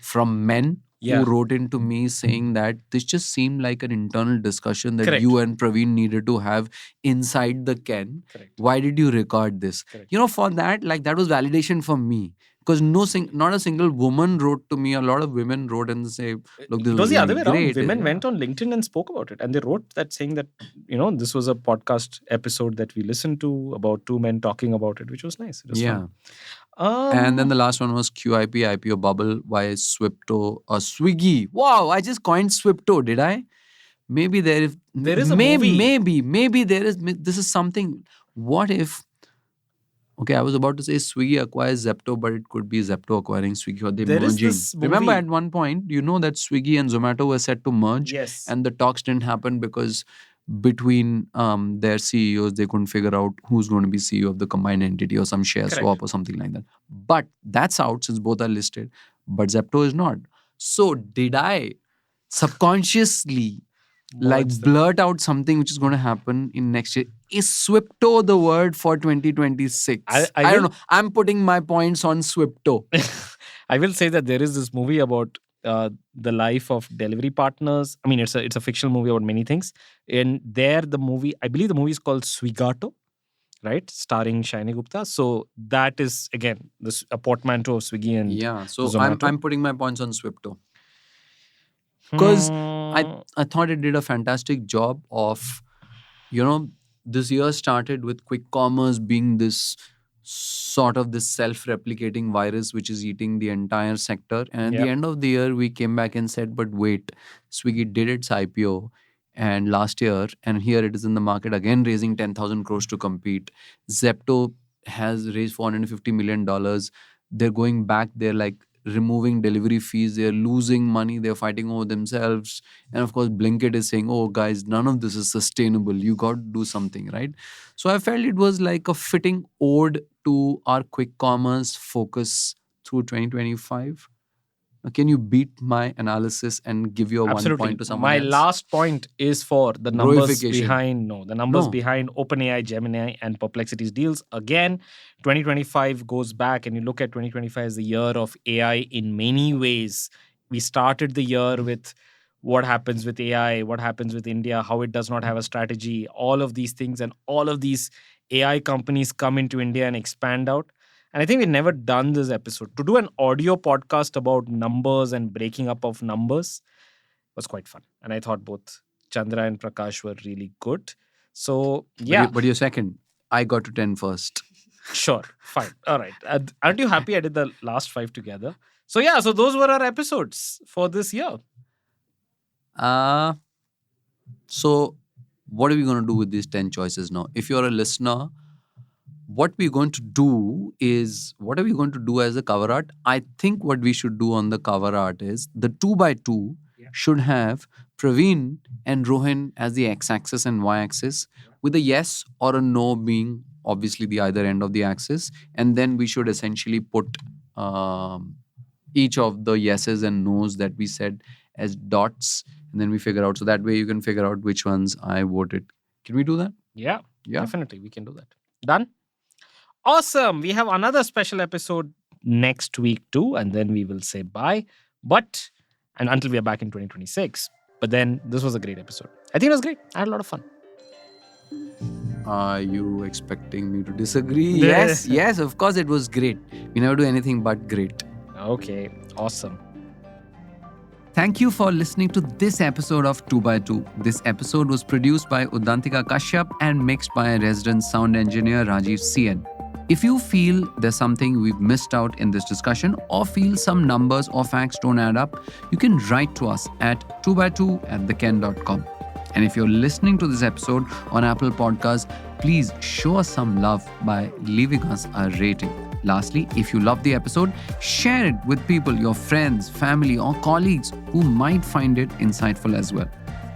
from men Yeah. who wrote into me saying that this just seemed like an internal discussion that Correct. you and Praveen needed to have inside the Ken. Correct. Why did you record this? Correct. For that, that was validation for me. Because not a single woman wrote to me. A lot of women wrote and say, look, this It was the other way around. great. Women Yeah. went on LinkedIn and spoke about it. And they wrote that saying that, this was a podcast episode that we listened to about two men talking about it, which was nice. It was Yeah. fun. And then the last one was QIP, IPO bubble, why Swipto, Swiggy. Wow, I just coined Swipto, did I? Maybe there is a movie. Maybe there is, this is something. What if, okay, I was about to say Swiggy acquires Zepto, but it could be Zepto acquiring Swiggy or they There is merging. this Remember movie. at one point, that Swiggy and Zomato were set to merge Yes. and the talks didn't happen because between their CEOs, they couldn't figure out who's going to be CEO of the combined entity or some share Correct. swap or something like that. But that's out since both are listed. But Zepto is not. So did I subconsciously Merge them. blurt out something which is going to happen in next year? Is Swipto the word for 2026? I don't will- know. I'm putting my points on Swipto. I will say that there is this movie about the life of delivery partners. I mean, it's a fictional movie about many things. And there, I believe the movie is called Swigato, right? Starring Shaini Gupta. So that is, again, a portmanteau of Swiggy and Yeah. So Zomato. I'm putting my points on Swipto. Because Hmm. I thought it did a fantastic job of, this year started with quick commerce being this sort of this self-replicating virus which is eating the entire sector. And at the Yep. end of the year, we came back and said, but wait, Swiggy did its IPO and last year, and here it is in the market again raising 10,000 crores to compete. Zepto has raised $450 million. They're going back. They're removing delivery fees. They're losing money. They're fighting over themselves. And of course, Blinkit is saying, oh, guys, none of this is sustainable. You got to do something, right? So I felt it was like a fitting ode to our quick commerce focus through 2025. Can you beat my analysis and give your Absolutely. 1 point to someone My else? last point is for the numbers Broification. behind No. behind OpenAI, Gemini, and Perplexity's deals. Again, 2025 goes back, and you look at 2025 as the year of AI in many ways. We started the year with what happens with AI, what happens with India, how it does not have a strategy, all of these things, and all of these AI companies come into India and expand out. And I think we've never done this episode. To do an audio podcast about numbers and breaking up of numbers was quite fun. And I thought both Chandra and Prakash were really good. So, yeah, But you're second. I got to 10 first. sure. Fine. All right. Aren't you happy I did the last 5 together? So, yeah, so those were our episodes for this year. So what are we going to do with these 10 choices now? If you're a listener, what we're going to do is, what are we going to do as a cover art? I think what we should do on the cover art is the 2x2 should have Praveen and Rohin as the x-axis and y-axis, with a yes or a no being obviously the either end of the axis. And then we should essentially put each of the yeses and nos that we said as dots. And then we figure out. So that way you can figure out which ones I voted. Can we do that? Yeah, Yeah. definitely. We can do that. Done? Awesome. We have another special episode next week too. And then we will say bye. And until we are back in 2026. But then this was a great episode. I think it was great. I had a lot of fun. Are you expecting me to disagree? Yeah. Yes, of course it was great. We never do anything but great. Okay. Awesome. Thank you for listening to this episode of 2x2. This episode was produced by Udantika Kashyap and mixed by resident sound engineer Rajiv CN. If you feel there's something we've missed out in this discussion or feel some numbers or facts don't add up, you can write to us at 2x2@theken.com. And if you're listening to this episode on Apple Podcasts, please show us some love by leaving us a rating. Lastly, if you love the episode, share it with people, your friends, family, or colleagues who might find it insightful as well.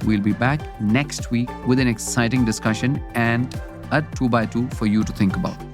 We'll be back next week with an exciting discussion and at 2 by 2 for you to think about.